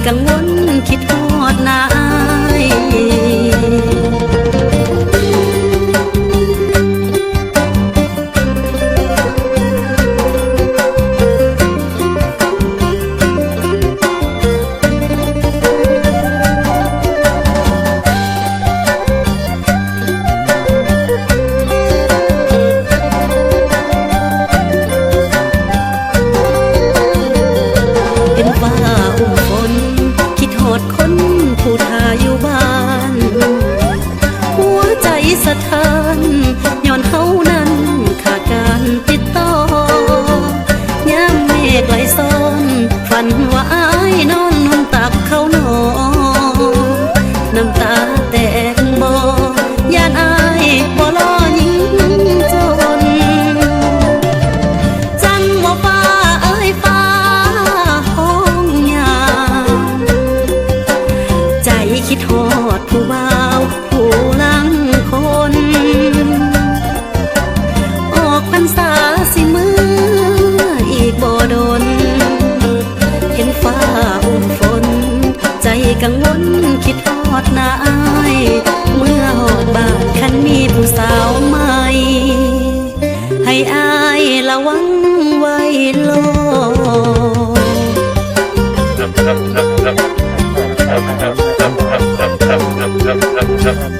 กังวลคิดฮอดนายคนผู้ทาอยู่บ้านหัวใจสะท้านย้อนเฮานั้นขาดการติดต่อยามเมฆไหลซ้อนฝันว่าอ้ายนอนนุ่นตักเขานอนน้ำตาแตกบ่ยานอ้ายบ่รอยิ่งจนจังว่าฟ้าเอ้ยฟ้าห้องยาใจคิดฮอดผู้บ่าวผู้ลังคนออกพรรษาสิมืออีกบ่ดนเห็นฟ้าอุ่นฝนใจกังวลคิดฮอดนายเมื่อฮอดบ้านคันมีผู้สาวใหม่ให้อายระวังไว้โลครับ